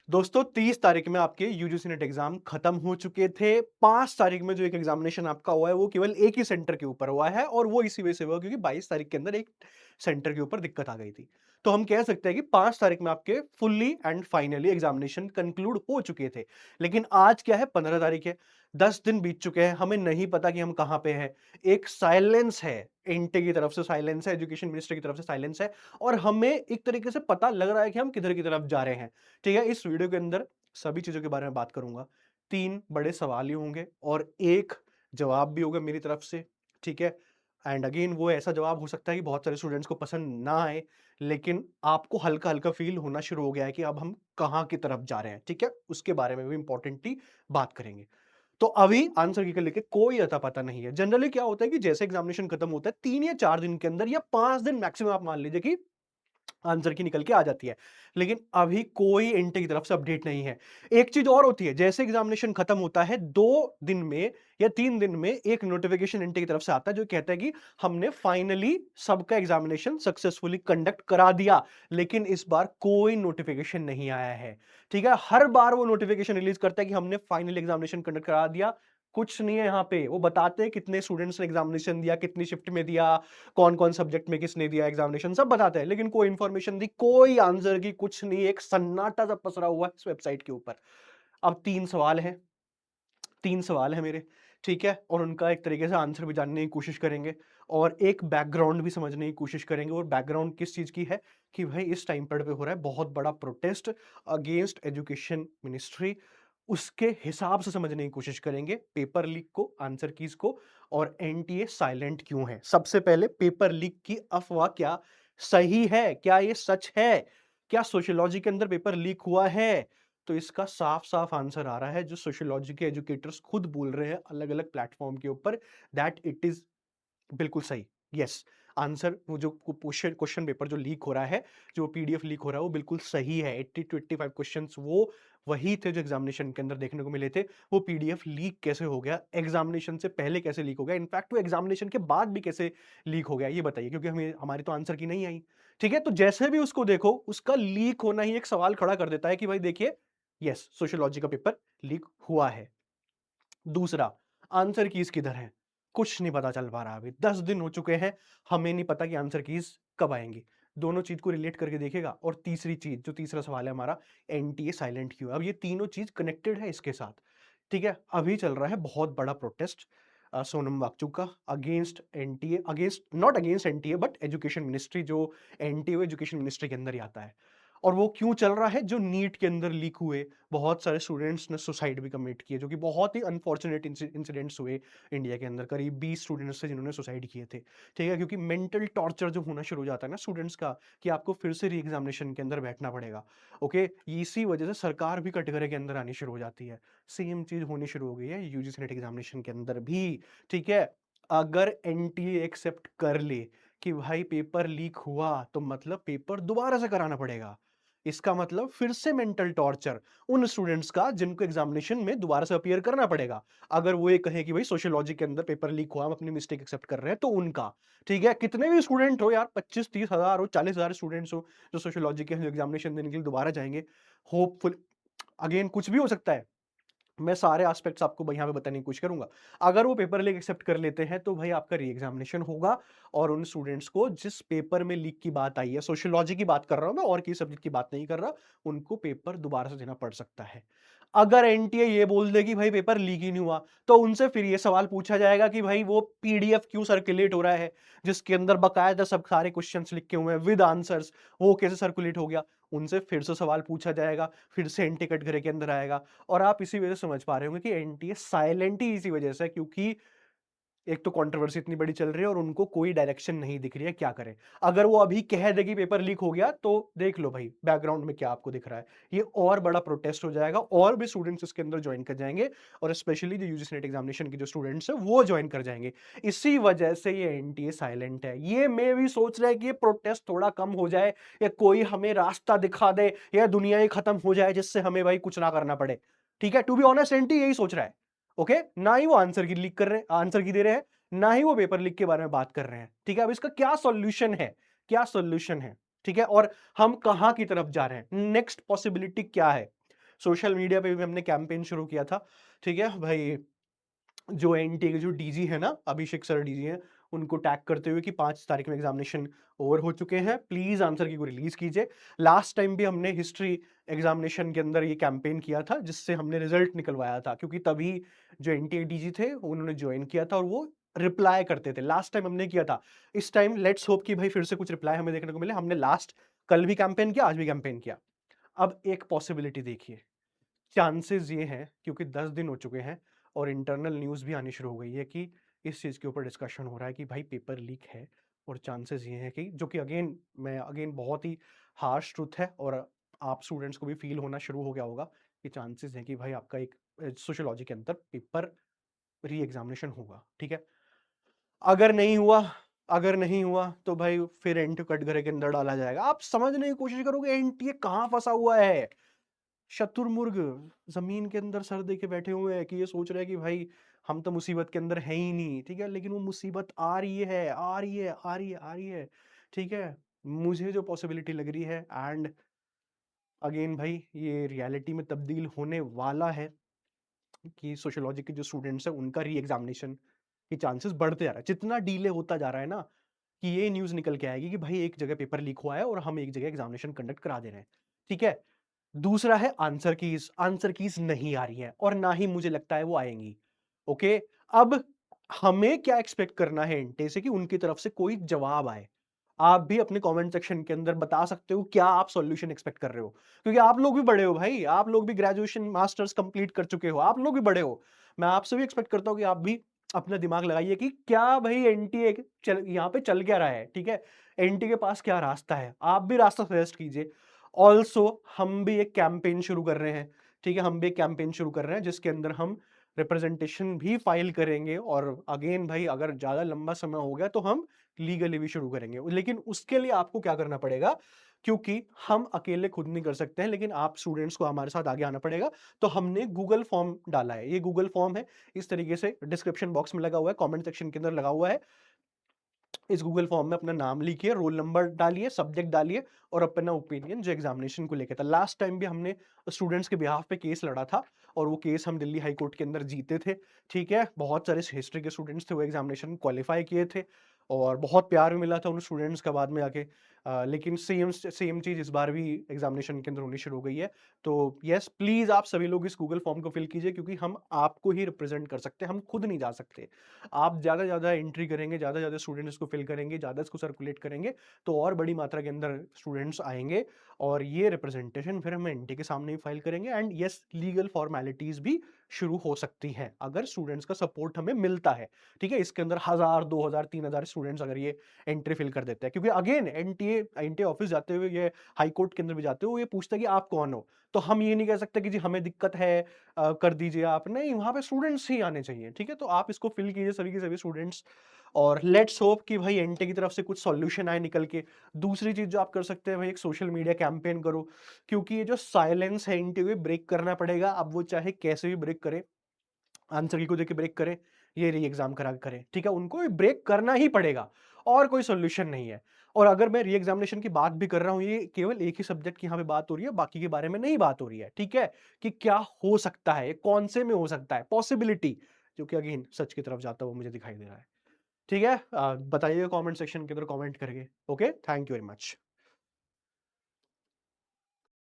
दोस्तों 30 तारीख में आपके यूजीसी नेट एग्जाम खत्म हो चुके थे। 5 तारीख में जो एक एग्जामिनेशन आपका हुआ है वो केवल एक ही सेंटर के ऊपर हुआ है और वो इसी वजह से हुआ क्योंकि 22 तारीख के अंदर एक सेंटर के ऊपर दिक्कत आ गई थी। तो हम कह सकते हैं कि 5 तारीख में आपके fully and finally examination conclude हो चुके थे। लेकिन आज क्या है, 15 तारीख है। 10 दिन बीत चुके हैं, हमें नहीं पता कि हम कहाँ पे हैं। एक साइलेंस है, एनटीए की तरफ से साइलेंस है, एजुकेशन मिनिस्टर की तरफ से साइलेंस है और हमें एक तरीके से पता लग रहा है कि हम किधर की तरफ जा रहे हैं। ठीक है, इस वीडियो के अंदर सभी चीज़ों के बारे में बात करूँगा। 3 बड़े सवाल ही होंगे और 1 जवाब भी होगा मेरी तरफ से, ठीक है? एंड अगेन वो ऐसा जवाब हो सकता है कि बहुत सारे स्टूडेंट्स को पसंद ना आए, लेकिन आपको हल्का-हल्का फ़ील होना शुरू हो गया है कि अब हम कहाँ की तरफ जा रहे हैं, ठीक है? उसके बारे में भी इम्पोर्टेंटली बात करेंगे। तो अभी आंसर की को लेके कोई अता-पता नहीं है। जनरली क्या होता है कि जैसे एग्ज़ामिनेशन खत्म होता है, 3 या 4 दिन के अंदर या 5 दिन मैक्सिमम आप मान लीजिए कि आंसर की निकल के आ जाती है। लेकिन अभी कोई एनटीए की तरफ से अपडेट नहीं है। एक चीज़ और होती है, जैसे एग्ज़ामिनेशन खत्म होता है 2 दिन में या 3 दिन में एक नोटिफ़िकेशन एनटीए की तरफ से आता है जो कहता है कि हमने फाइनली सबका एग्ज़ामिनेशन सक्सेसफुली कंडक्ट करा दिया। लेकिन इस बार कोई नोटिफ़िकेशन नहीं आया है। ठीक है? हर बार वो नोटिफ़िकेशन रिलीज़ करता है कि हमने फाइनली एग्ज़ामिनेशन कंडक्ट करा दिया। कुछ नहीं है यहाँ पे। वो बताते हैं कितने स्टूडेंट्स ने एग्ज़ामिनेशन दिया, कितनी शिफ्ट में दिया, कौन-कौन सब्जेक्ट में किसने दिया एग्जामिनेशन सब बताते हैं, लेकिन कोई इंफॉर्मेशन दी, कोई आंसर की कुछ नहीं, एक सन्नाटा सा पसरा हुआ है इस वेबसाइट के ऊपर। अब 3 सवाल हैं मेरे, ठीक है? और उनका एक तरीके से आंसर भी जानने की कोशिश करेंगे और एक बैकग्राउंड भी समझने की कोशिश करेंगे और बैकग्राउंड किस चीज़ की है कि भाई इस टाइम पीरियड पे हो रहा है बहुत बड़ा प्रोटेस्ट अगेंस्ट एजुकेशन मिनिस्ट्री। उसके हिसाब से समझने की कोशिश करेंगे पेपर लीक को, आंसर कीज़ को और एनटीए साइलेंट क्यों है। सबसे पहले पेपर लीक की अफ़वाह क्या सही है? क्या ये सच है? क्या सोशियोलॉजी के अंदर पेपर लीक हुआ है? तो इसका साफ-साफ आंसर आ रहा है जो सोशियोलॉजी के एजुकेटर्स खुद बोल रहे हैं अलग-अलग प्लेटफ़ॉर्म के ऊपर दैट इट इज़ बिल्कुल सही। यस, आंसर वो जो क्वेश्चन क्वेश्चन पेपर जो लीक हो रहा है, जो पीडीएफ लीक हो रहा है, वो बिल्कुल सही है। 80 टू 85 क्वेश्चन्स वो वही थे जो एग्ज़ामिनेशन के अंदर देखने को मिले थे। वो पीडीएफ लीक कैसे हो गया? एग्ज़ामिनेशन से पहले कैसे लीक हो गया? इनफैक्ट वो एग्ज़ामिनेशन के बाद भी कैसे लीक हो गया? ये बताइए क्योंकि हमें हमारी तो आंसर की नहीं आई। ठीक है? तो जैसे भी उसको देखो, उसका लीक होना ही एक सवाल खड़ा कर देता है कि भाई देखिए, यस, सोशियोलॉजी का पेपर लीक हुआ है। दूसरा, आंसर कीज़ किधर है? कुछ नहीं पता चल पा रहा अभी। 10 दिन हो चुके हैं, हमें नहीं पता कि आंसर कीज़ कब आएँगी। दोनों चीज़ को रिलेट करके देखिएगा और तीसरी चीज़, जो तीसरा सवाल है हमारा, एनटीए साइलेंट क्यों है? अब ये तीनों चीज़ कनेक्टेड है इसके साथ, ठीक है? अभी चल रहा है बहुत बड़ा प्रोटेस्ट सोनम वांगचुक का against NTA against not against NTA but education ministry जो एनटीए एजुकेशन मिनिस्ट्री के अंदर ही आता है। और वो क्यों चल रहा है? जो नीट के अंदर लीक हुए, बहुत सारे स्टूडेंट्स ने सुसाइड भी कमिट किए, जो कि बहुत ही अनफॉर्चुनेट इंसिडेंट्स हुए इंडिया के अंदर। करीब 20 स्टूडेंट्स थे जिन्होंने सुसाइड किए थे, ठीक है? क्योंकि मेंटल टॉर्चर जो होना शुरू हो जाता है ना स्टूडेंट्स का, कि आपको फिर से री एग्जामिनेशन के अंदर बैठना पड़ेगा, ओके? इसी वजह से सरकार भी कटघरे के अंदर आनी शुरू हो जाती है। सेम चीज़ होनी शुरू हो गई है यूजीसी नेट एग्जामिनेशन के अंदर भी, ठीक है? अगर एनटीए एक्सेप्ट कर ले कि भाई पेपर लीक हुआ, तो मतलब पेपर दोबारा से कराना पड़ेगा। इसका मतलब फिर से मेंटल टॉर्चर उन स्टूडेंट्स का जिनको एग्जामिनेशन में दोबारा से अपीयर करना पड़ेगा। अगर वो ये कहें कि भाई सोशियोलॉजी के अंदर पेपर लीक हुआ, हम अपनी मिस्टेक एक्सेप्ट कर रहे हैं, तो उनका, ठीक है? कितने भी स्टूडेंट हो यार, 25-30 हज़ार हो, 40,000 स्टूडेंट्स हो, जो सोशियोलॉजी के एग्जामिनेशन देने के लिए दोबारा जाएँगे, होपफुल अगेन कुछ भी हो सकता है। मैं सारे एस्पेक्ट्स आपको यहाँ पे बताने की कोशिश करूँगा। अगर वो पेपर लीक एक्सेप्ट कर लेते हैं, तो भाई आपका री-एग्ज़ामिनेशन होगा और उन स्टूडेंट्स को जिस पेपर में लीक की बात आई है, सोशियोलॉजी की बात कर रहा हूँ मैं और किसी सब्जेक्ट की बात नहीं कर रहा, उनको पेपर दोबारा से देना पड़ सकता है। अगर एनटीए ये बोल दे कि भाई पेपर लीक ही नहीं हुआ, तो उनसे फिर ये सवाल पूछा जाएगा कि भाई वो पीडीएफ क्यों सर्कुलेट हो रहा है, जिसके अंदर बाकायदा सब सारे क्वेश्चन्स लिखे हुए हैं विद आंसर्स, वो कैसे सर्कुलेट हो गया? उनसे फिर से सवाल पूछा जाएगा, फिर से एनटीए कटघरे के अंदर आएगा। और आप इसी वजह से समझ पा रहे होंगे कि एनटीए साइलेंट ही इसी वजह से है क्योंकि एक तो कंट्रोवर्सी इतनी बड़ी चल रही है और उनको कोई डायरेक्शन नहीं दिख रही है क्या करें। अगर वो अभी कह दे कि पेपर लीक हो गया तो देख लो भाई बैकग्राउंड में क्या आपको दिख रहा है। ये और बड़ा प्रोटेस्ट हो जाएगा और भी स्टूडेंट्स इसके अंदर ज्वाइन कर जाएंगे और स्पेशली जो यूजीसी नेट एग्जामिनेशन के जो स्टूडेंट्स हैं वो ज्वाइन कर जाएंगे। इसी वजह से ये एनटीए साइलेंट है। ये मैं भी सोच रहा है कि ये प्रोटेस्ट थोड़ा कम हो जाए या कोई हमें रास्ता दिखा दे या दुनिया ही खत्म हो जाए जिससे हमें भाई कुछ ना करना पड़े। ठीक है, टू बी ऑनेस्ट एनटीए यही सोच रहा है। ओके, ना ही वो आंसर की लीक कर रहे हैं, आंसर की दे रहे हैं, ना ही वो पेपर लीक के बारे में बात कर रहे हैं। ठीक है, अब इसका क्या सॉल्यूशन है? क्या सॉल्यूशन है? ठीक है, और हम कहां की तरफ जा रहे हैं? नेक्स्ट पॉसिबिलिटी क्या है? सोशल मीडिया पे भी हमने कैंपेन शुरू किया था, ठीक है? भाई जो एनटीए के जो डीजी है ना, अभिषेक सर डीजी हैं, उनको टैग करते हुए कि 5 तारीख में एग्ज़ामिनेशन ओवर हो चुके हैं, प्लीज़ आंसर की को रिलीज़ कीजिए। लास्ट टाइम भी हमने हिस्ट्री एग्ज़ामिनेशन के अंदर ये कैंपेन किया था, जिससे हमने रिज़ल्ट निकलवाया था, क्योंकि तभी जो एनटीए डीजी थे, उन्होंने जॉइन किया था और वो रिप्लाई करते थे। लास्ट टाइम हमने किया था। इस टाइम लेट्स होप कि भाई फिर से कुछ रिप्लाई हमें देखने को मिले। हमने लास्ट कल भी कैंपेन किया, आज भी कैंपेन किया। अब एक पॉसिबिलिटी देखिए, चांसेस ये हैं क्योंकि 10 दिन हो चुके हैं और इंटरनल न्यूज़ भी आनी शुरू हो गई है कि इस चीज़ के ऊपर डिस्कशन हो रहा है कि भाई पेपर लीक है, और चांसेस ये हैं कि जो कि अगेन बहुत ही हार्श ट्रुथ है, और आप स्टूडेंट्स को भी फ़ील होना शुरू हो गया होगा कि चांसेस हैं कि भाई आपका एक सोशियोलॉजी के अंदर पेपर री-एग्ज़ामिनेशन होगा, ठीक है? अगर नहीं हुआ अगर नहीं हुआ तो भाई फिर एनटीए कटघरे के अंदर डाला जाएगा। आप समझने की कोशिश करोगे एनटीए कहाँ फँसा हुआ है? शुतुरमुर्ग ज़मीन के अंदर सर दे के बैठे हुए हैं कि ये सोच रहे हैं कि भाई हम तो मुसीबत के अंदर हैं ही नहीं, ठीक है? लेकिन वो मुसीबत आ रही है, आ रही है, आ रही है, आ रही है, ठीक है? मुझे जो पॉसिबिलिटी लग रही है, एंड अगेन भाई ये रियलिटी में तब्दील होने वाला है कि सोशियोलॉजी के जो स्टूडेंट्स हैं उनका री-एग्ज़ामिनेशन के चांसेस बढ़ते जा रहा है। जितना डिले होता जा रहा है ना, कि ये न्यूज़ निकल के आएगी कि भाई एक जगह पेपर लीक हुआ है और हम एक जगह एग्ज़ामिनेशन कंडक्ट करा दे रहे हैं, ठीक है? दूसरा है आंसर कीज़ नहीं आ रही हैं और ना ही मुझे लगता है वो आएँगी। ओके? अब हमें क्या एक्सपेक्ट करना है एंटे से कि उनकी तरफ से कोई जवाब आए। आप भी अपने कमेंट सेक्शन के अंदर बता सकते हो क्या आप सॉल्यूशन एक्सपेक्ट कर रहे हो? क्योंकि आप लोग भी बड़े हो भाई, आप लोग भी ग्रेजुएशन, मास्टर्स कंप्लीट कर चुके हो, आप लोग भी बड़े हो। मैं आपसे भी एक्सपेक्ट करता हूँ कि आप भी अपना दिमाग लगाइए कि क्या भाई एनटीए चल यहाँ पे चल क्या रहा है, ठीक है? एनटीए के पास क्या रास्ता है? आप भी रास्ता सजेस्ट कीजिए। ऑल्सो हम भी एक कैंपेन शुरू कर रहे हैं, ठीक है? हम भी एक कैंपेन शुरू कर रहे हैं जिसके अंदर हम रिप्रेजेंटेशन भी फाइल करेंगे, और अगेन भाई अगर ज़्यादा लंबा समय हो गया तो हम लीगली भी शुरू करेंगे। लेकिन उसके लिए आपको क्या करना पड़ेगा, क्योंकि हम अकेले खुद नहीं कर सकते हैं, लेकिन आप स्टूडेंट्स को हमारे साथ आगे आना पड़ेगा। तो हमने गूगल फॉर्म डाला है, ये गूगल फॉर्म है, इस तरीके से डिस्क्रिप्शन बॉक्स में लगा हुआ है, कमेंट सेक्शन के अंदर लगा हुआ है। इस गूगल फॉर्म में अपना नाम लिखिए, रोल नंबर डालिए, सब्जेक्ट डालिए और अपना ओपिनियन जो एग्जामिनेशन को लेके था। लास्ट टाइम भी हमने स्टूडेंट्स के बिहाफ पे केस लड़ा था और वो केस हम दिल्ली हाई कोर्ट के अंदर जीते थे, ठीक है? बहुत सारे हिस्ट्री के स्टूडेंट्स थे, वो एग्जामिनेशन क्वालिफाई किए थे और बहुत प्यार भी मिला था उन स्टूडेंट्स का बाद में आके। लेकिन सेम चीज़ इस बार भी एग्जामिनेशन के अंदर होनी शुरू हो गई है। तो येस, प्लीज़ आप सभी लोग इस गूगल फॉर्म को फिल कीजिए, क्योंकि हम आपको ही रिप्रेज़ेंट कर सकते हैं, हम खुद नहीं जा सकते। आप ज़्यादा से ज़्यादा एंट्री करेंगे, ज़्यादा से ज़्यादा स्टूडेंट इसको फिल करेंगे, ज़्यादा इसको सर्कुलेट करेंगे, तो और बड़ी मात्रा के अंदर स्टूडेंट्स आएँगे और ये रिप्रेजेंटेशन फिर हम एनटी के सामने ही फाइल करेंगे, एंड येस, लीगल फॉर्मेलिटीज़ भी शुरू हो सकती हैं, अगर स्टूडेंट्स का सपोर्ट हमें मिलता है, ठीक है? इसके अंदर 1000, 2000, 3000 स्टूडेंट्स अगर ये एंट्री फिल कर देते हैं, क्योंकि अगेन एनटीए ऑफिस जाते हुए, ये हाई कोर्ट के अंदर भी जाते हुए ये पूछता है कि आप कौन हो? तो हम ये नहीं कह सकते कि जी हमें दिक्कत है, कर दीजिए आप। नहीं, वहाँ पे स्टूडेंट्स ही आने चाहिए, ठीक है? तो आप इसको फिल कीजिए सभी के सभी स्टूडेंट्स, और लेट्स होप कि भाई एनटीए की तरफ से कुछ सॉल्यूशन आए निकल के। दूसरी चीज़ जो आप कर सकते हैं भाई, एक सोशल मीडिया कैंपेन करो, क्योंकि ये जो साइलेंस है एनटीए को ब्रेक करना पड़ेगा। अब वो चाहे कैसे भी ब्रेक करे, आंसर की को देके ब्रेक करे, ये री एग्ज़ाम करा के करे, ठीक है? उनको ये ब्रेक करना ही पड़ेगा और कोई सॉल्यूशन नहीं है। और अगर मैं री एग्ज़ामिनेशन की बात भी कर रहा हूँ, ये केवल एक ही सब्जेक्ट की यहाँ पे बात हो रही है, बाकी के बारे में नहीं बात हो रही है, ठीक है? कि क्या हो सकता है, कौन से में हो सकता है, पॉसिबिलिटी, जो कि अगेन सच की तरफ जाता हुआ मुझे दिखाई दे रहा है। ठीक है? बताइएगा कमेंट सेक्शन के अंदर कमेंट करके। Okay? Thank you very much.